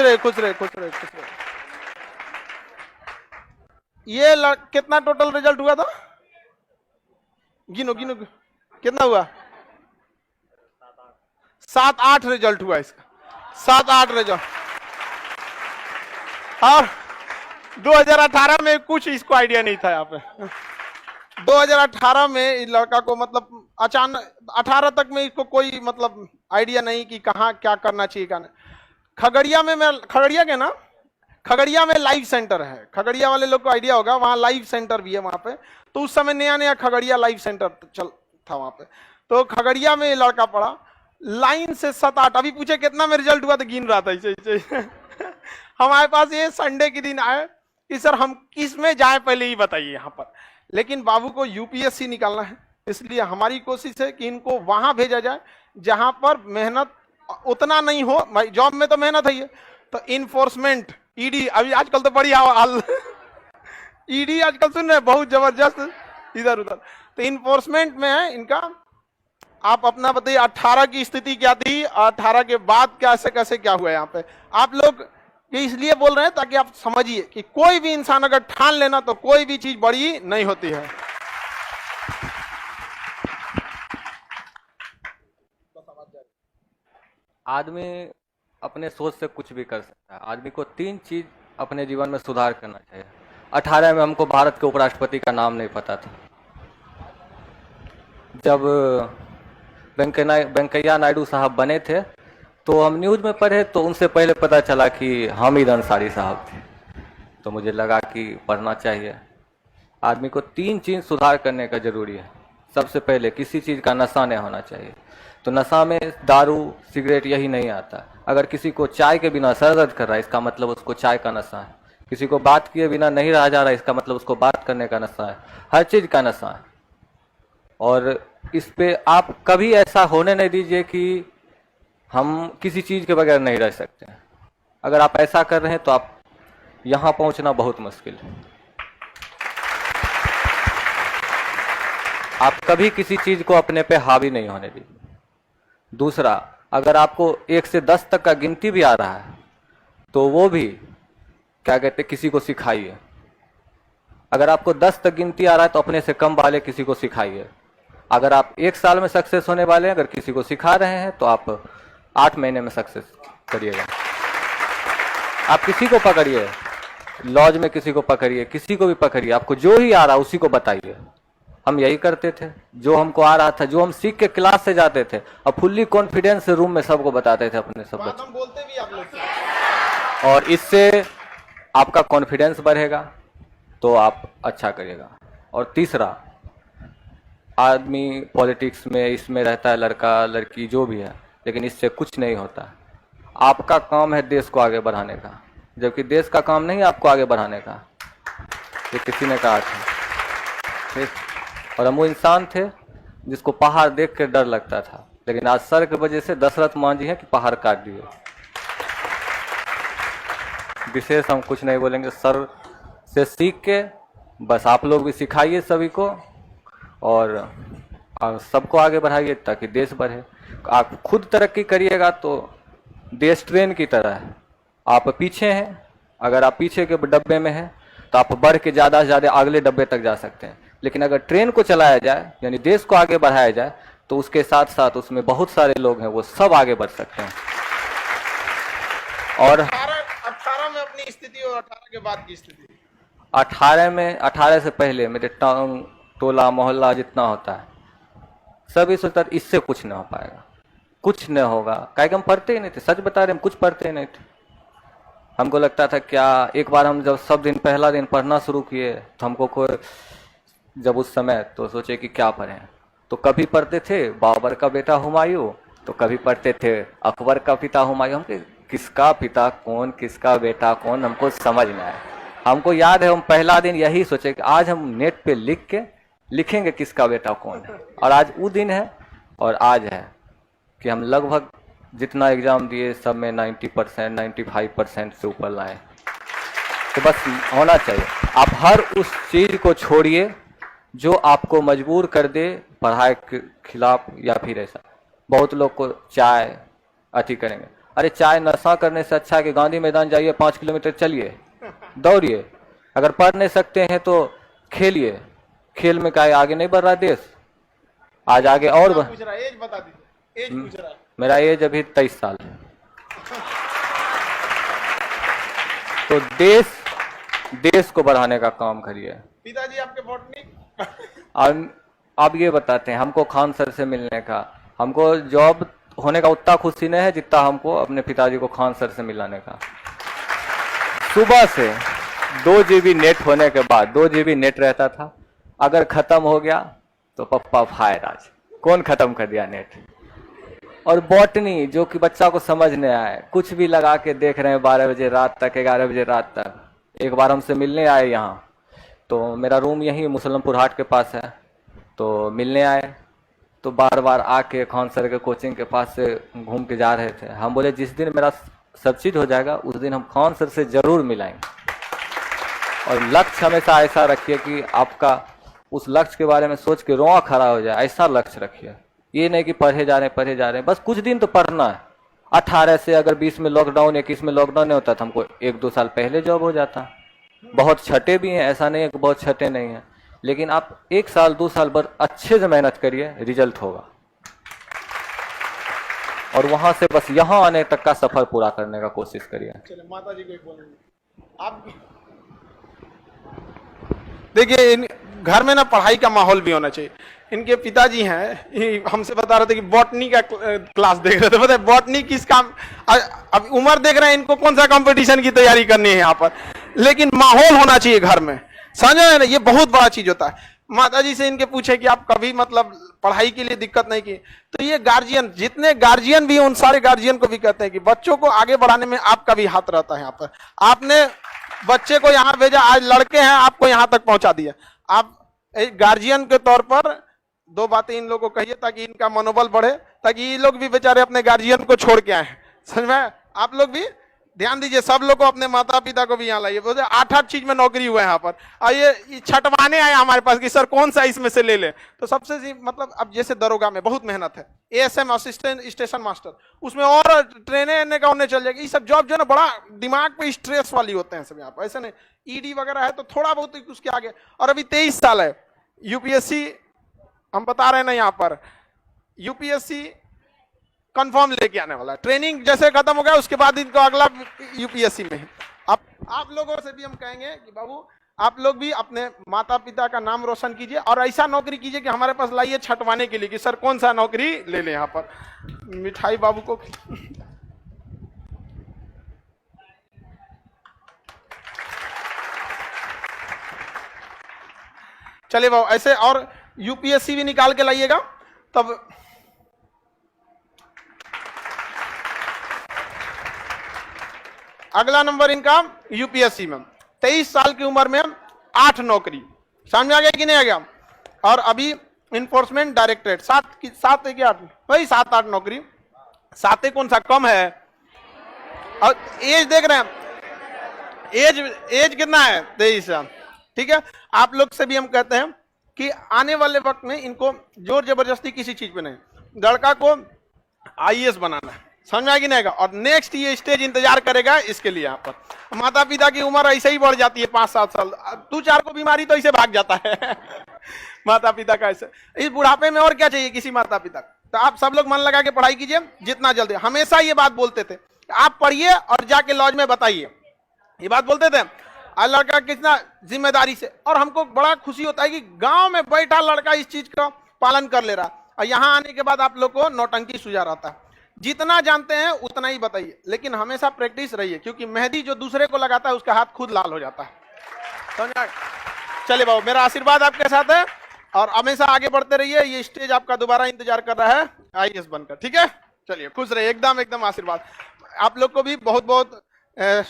रहे, खुश रहे, खुश रहे, खुश रहे। ये कितना टोटल रिजल्ट हुआ था? गिनो गिनो, कितना हुआ? 7-8 रिजल्ट हुआ इसका, 7-8 रिजल्ट। और 2018 में कुछ इसको आइडिया नहीं था यहाँ पे। 2018 में इस लड़का को मतलब अचानक 18 तक में इसको कोई मतलब आइडिया नहीं कि कहाँ क्या करना चाहिए, क्या नहीं। खगड़िया में, मैं खगड़िया के ना, खगड़िया में लाइव सेंटर है, खगड़िया वाले लोग को आइडिया होगा, वहाँ लाइव सेंटर भी है वहाँ पे। तो उस समय नया नया खगड़िया लाइव सेंटर चल था वहाँ पे। तो खगड़िया में लड़का पढ़ा, लाइन से 7-8, अभी पूछे कितना में रिजल्ट हुआ तो गिन रहा था ऐसे। हमारे पास ये संडे के दिन आए कि सर हम किस में जाए पहले ही बताइए यहाँ पर। लेकिन बाबू को यूपीएससी निकालना है, इसलिए हमारी कोशिश है कि इनको वहां भेजा जाए जहां पर मेहनत उतना नहीं हो। जॉब में तो मेहनत है, तो इन्फोर्समेंट, ईडी, अभी आजकल तो बड़ी हाल ईडी आजकल सुन रहे बहुत जबरदस्त इधर उधर, तो इन्फोर्समेंट में है इनका। आप अपना बताइए 18 की स्थिति क्या थी, 18 के बाद कैसे कैसे क्या हुआ यहाँ पे। आप लोग ये इसलिए बोल रहे हैं ताकि आप समझिए कि कोई भी इंसान अगर ठान लेना तो कोई भी चीज बड़ी नहीं होती है। आदमी अपने सोच से कुछ भी कर सकता है। आदमी को 3 चीज अपने जीवन में सुधार करना चाहिए। 18 में हमको भारत के उपराष्ट्रपति का नाम नहीं पता था। जब वेंकैया नायडू साहब बने थे तो हम न्यूज़ में पढ़े, तो उनसे पहले पता चला कि हामिद अंसारी साहब थे। तो मुझे लगा कि पढ़ना चाहिए। आदमी को 3 चीज़ सुधार करने का जरूरी है। सबसे पहले किसी चीज़ का नशा नहीं होना चाहिए। तो नशा में दारू सिगरेट यही नहीं आता। अगर किसी को चाय के बिना सर दर्द कर रहा है, इसका मतलब उसको चाय का नशा है। किसी को बात किए बिना नहीं रहा जा रहा है, इसका मतलब उसको बात करने का नशा है। हर चीज़ का नशा है। और इस पे आप कभी ऐसा होने नहीं दीजिए कि हम किसी चीज़ के बगैर नहीं रह सकते। अगर आप ऐसा कर रहे हैं तो आप यहाँ पहुँचना बहुत मुश्किल है। आप कभी किसी चीज़ को अपने पे हावी नहीं होने दीजिए। दूसरा, अगर आपको 1 से 10 तक का गिनती भी आ रहा है तो वो भी क्या कहते हैं, किसी को सिखाइए। अगर आपको 10 तक गिनती आ रहा है तो अपने से कम वाले किसी को सिखाइए। अगर आप 1 साल में सक्सेस होने वाले हैं, अगर किसी को सिखा रहे हैं तो आप 8 महीने में सक्सेस करिएगा। आप किसी को पकड़िए, लॉज में किसी को पकड़िए, किसी को भी पकड़िए, आपको जो ही आ रहा है उसी को बताइए। हम यही करते थे, जो हमको आ रहा था, जो हम सीख के क्लास से जाते थे, और फुल्ली कॉन्फिडेंस से रूम में सबको बताते थे अपने सब बच्चे। हम बोलते भी आप लोग। और इससे आपका कॉन्फिडेंस बढ़ेगा तो आप अच्छा करिएगा। और तीसरा, आदमी पॉलिटिक्स में इसमें रहता है, लड़का लड़की जो भी है, लेकिन इससे कुछ नहीं होता। आपका काम है देश को आगे बढ़ाने का, जबकि देश का काम नहीं है आपको आगे बढ़ाने का। ये किसी ने कहा था। और हम वो इंसान थे जिसको पहाड़ देख कर डर लगता था, लेकिन आज सर की वजह से दशरथ मांझी है कि पहाड़ काट दिए। विशेष हम कुछ नहीं बोलेंगे, सर से सीख के बस आप लोग भी सिखाइए सभी को, और सबको आगे बढ़ाइए ताकि देश बढ़े। आप खुद तरक्की करिएगा तो देश ट्रेन की तरह है। आप पीछे हैं, अगर आप पीछे के डब्बे में हैं तो आप बढ़ के ज़्यादा से ज़्यादा अगले डब्बे तक जा सकते हैं। लेकिन अगर ट्रेन को चलाया जाए, यानी देश को आगे बढ़ाया जाए, तो उसके साथ साथ उसमें बहुत सारे लोग हैं, वो सब आगे बढ़ सकते हैं। और 18 में अपनी स्थिति और 18 के बाद की स्थिति। 18 से पहले मेरे टाउन टोला मोहल्ला जितना होता है सब इस सोचता इससे कुछ नहीं हो पाएगा, कुछ नहीं होगा। काहे कि हम पढ़ते ही नहीं थे, सच बता रहे, हम कुछ पढ़ते ही नहीं थे। हमको लगता था क्या, एक बार हम जब सब दिन पहला दिन पढ़ना शुरू किए तो हमको कोई, जब उस समय तो सोचे कि क्या पढ़ें, तो कभी पढ़ते थे बाबर का बेटा हुमायूं, तो कभी पढ़ते थे अकबर का पिता हुमायूं। हमको किसका पिता कौन, किसका बेटा कौन, हमको समझ में आया। हमको याद है हम पहला दिन यही सोचे कि आज हम नेट पे लिख के लिखेंगे किसका बेटा कौन है। और आज वो दिन है, और आज है कि हम लगभग जितना एग्जाम दिए सब में 90% 95% से ऊपर लाए। तो बस होना चाहिए। आप हर उस चीज़ को छोड़िए जो आपको मजबूर कर दे पढ़ाई के खिलाफ, या फिर ऐसा बहुत लोग को चाय अति करेंगे। अरे चाय नशा करने से अच्छा है कि गांधी मैदान जाइए, 5 किलोमीटर चलिए, दौड़िए। अगर पढ़ नहीं सकते हैं तो खेलिए, खेल में क्या है, आगे नहीं बढ़ रहा है देश, आज आगे और पूछ रहा है, एज बता दीजिए, एज पूछ रहा है। मेरा एज अभी 23 साल है। तो देश को बढ़ाने का काम करिए। पिताजी आपके बॉटनी अब ये बताते हैं हमको खान सर से मिलने का, हमको जॉब होने का उतना खुशी नहीं है जितना हमको अपने पिताजी को खान सर से मिलाने का। सुबह से 2 GB नेट होने के बाद, 2 GB नेट रहता था, अगर खत्म हो गया तो पप्पा फायर आज कौन खत्म कर दिया नेट। और बॉटनी जो कि बच्चा को समझ नहीं आए, कुछ भी लगा के देख रहे हैं 12 बजे रात तक, 11 बजे रात तक। एक बार हमसे मिलने आए यहाँ, तो मेरा रूम यहीं मुसलमपुर हाट के पास है, तो मिलने आए, तो बार बार आके खान सर के कोचिंग के पास से घूम के जा रहे थे। हम बोले जिस दिन मेरा सब चीज हो जाएगा उस दिन हम खान सर से जरूर मिलाएंगे। और लक्ष्य हमेशा ऐसा रखिए कि आपका उस लक्ष्य के बारे में सोच के रोआ खड़ा हो जाए, ऐसा लक्ष्य रखिए। ये नहीं कि पढ़े जा रहे हैं, बस कुछ दिन तो पढ़ना है। 18 से अगर 20 में लॉकडाउन, 21 में लॉकडाउन नहीं होता तो हमको 1-2 साल पहले जॉब हो जाता। बहुत छठे भी हैं, ऐसा नहीं है कि बहुत छठे नहीं हैं, लेकिन आप 1 साल 2 साल भर अच्छे से मेहनत करिए, रिजल्ट होगा। और वहां से बस यहाँ आने तक का सफर पूरा करने का कोशिश करिए। चलिए माता जी को बोलेंगे आप। देखिए इन घर में ना पढ़ाई का माहौल भी होना चाहिए। इनके पिताजी हैं, हमसे बता रहे थे कि बॉटनी का क्लास देख रहे थे। पता है बॉटनी किस काम, अब उम्र देख रहे हैं, इनको कौन सा कंपटीशन की तैयारी करनी है यहाँ पर, लेकिन माहौल होना चाहिए घर में, समझ रहे हैं ना, ये बहुत बड़ा चीज होता है। माता जी से इनके पूछे कि आप कभी मतलब पढ़ाई के लिए दिक्कत नहीं की, तो ये गार्जियन, जितने गार्जियन भी हैं उन सारे गार्जियन को भी कहते हैं कि बच्चों को आगे बढ़ाने में आपका भी हाथ रहता है। यहाँ पर आपने बच्चे को यहाँ भेजा, आज लड़के हैं, आपको यहाँ तक पहुंचा दिया। आप एक गार्जियन के तौर पर 2 बातें इन लोगों को कहिए ताकि इनका मनोबल बढ़े, ताकि ये लोग भी बेचारे अपने गार्जियन को छोड़ के आए। समझ में, आप लोग भी ध्यान दीजिए, सब लोग को अपने माता पिता को भी यहाँ लाइए। बोलते 8-8 चीज में नौकरी हुआ है यहाँ पर, और ये छटवाने आए हमारे पास कि सर कौन सा इसमें से ले ले। तो सबसे मतलब अब जैसे दरोगा में बहुत मेहनत है, ASM असिस्टेंट स्टेशन मास्टर, उसमें और ट्रेने का उन्हें चल जाएगा। ये सब जॉब जो है ना बड़ा दिमाग पे स्ट्रेस वाली होते हैं सब यहाँ पर, ऐसे नहीं। ED वगैरह है तो थोड़ा बहुत उसके आगे, और अभी 23 साल है। UPSC हम बता रहे हैं ना यहाँ पर, UPSC कंफर्म लेके आने वाला है। ट्रेनिंग जैसे खत्म हो गया उसके बाद इनको अगला UPSC में है। आप लोगों से भी हम कहेंगे कि बाबू आप लोग भी अपने माता पिता का नाम रोशन कीजिए, और ऐसा नौकरी कीजिए कि हमारे पास लाइए छटवाने के लिए कि सर कौन सा नौकरी ले ले। यहाँ पर मिठाई बाबू को चलिए बाबू ऐसे, और UPSC भी निकाल के लाइएगा तब। अगला नंबर इनका UPSC में 23 साल की उम्र में 8 नौकरी, समझ आ गया कि नहीं आ गया। और अभी इन्फोर्समेंट डायरेक्टरेट 7 है क्या, वही 7-8 नौकरी। 7 कौन सा कम है। और एज देख रहे हैं, एज कितना है, 23 साल। ठीक है, आप लोग से भी हम कहते हैं कि आने वाले वक्त में इनको जोर जबरदस्ती किसी चीज पे नहीं, लड़का को IAS बनाना है, समझ में आएगी नहीं। और नेक्स्ट ये स्टेज इंतजार करेगा इसके लिए। यहाँ पर माता पिता की उम्र ऐसे ही बढ़ जाती है 5-7 साल, 2-4 को बीमारी तो ऐसे भाग जाता है माता पिता का ऐसे। इस बुढ़ापे में और क्या चाहिए किसी माता पिता को। तो आप सब लोग मन लगा के पढ़ाई कीजिए जितना जल्दी। हमेशा ये बात बोलते थे, आप पढ़िए और जाके लॉज में बताइए, ये बात बोलते थे। आज लड़का कितना जिम्मेदारी से, और हमको बड़ा खुशी होता है कि गांव में बैठा लड़का इस चीज का पालन कर ले रहा। और यहाँ आने के बाद आप लोग को नौटंकी सुझा रहता है। जितना जानते हैं उतना ही बताइए, लेकिन हमेशा प्रैक्टिस रहिए, क्योंकि मेहंदी जो दूसरे को लगाता है उसका हाथ खुद लाल हो जाता है, समझा। चलिए बाबू, मेरा आशीर्वाद आपके साथ है, और हमेशा आगे बढ़ते रहिए। ये स्टेज आपका दोबारा इंतजार कर रहा है IAS बनकर, ठीक है। चलिए खुश रहिए, एकदम आशीर्वाद। आप लोग को भी बहुत बहुत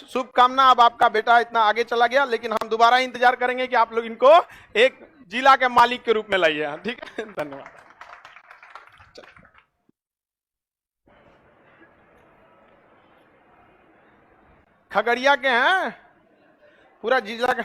शुभकामना। अब आपका बेटा इतना आगे चला गया, लेकिन हम दोबारा इंतजार करेंगे कि आप लोग इनको एक जिला के मालिक के रूप में लाइए, ठीक है। धन्यवाद। खगड़िया के हैं, पूरा जिला का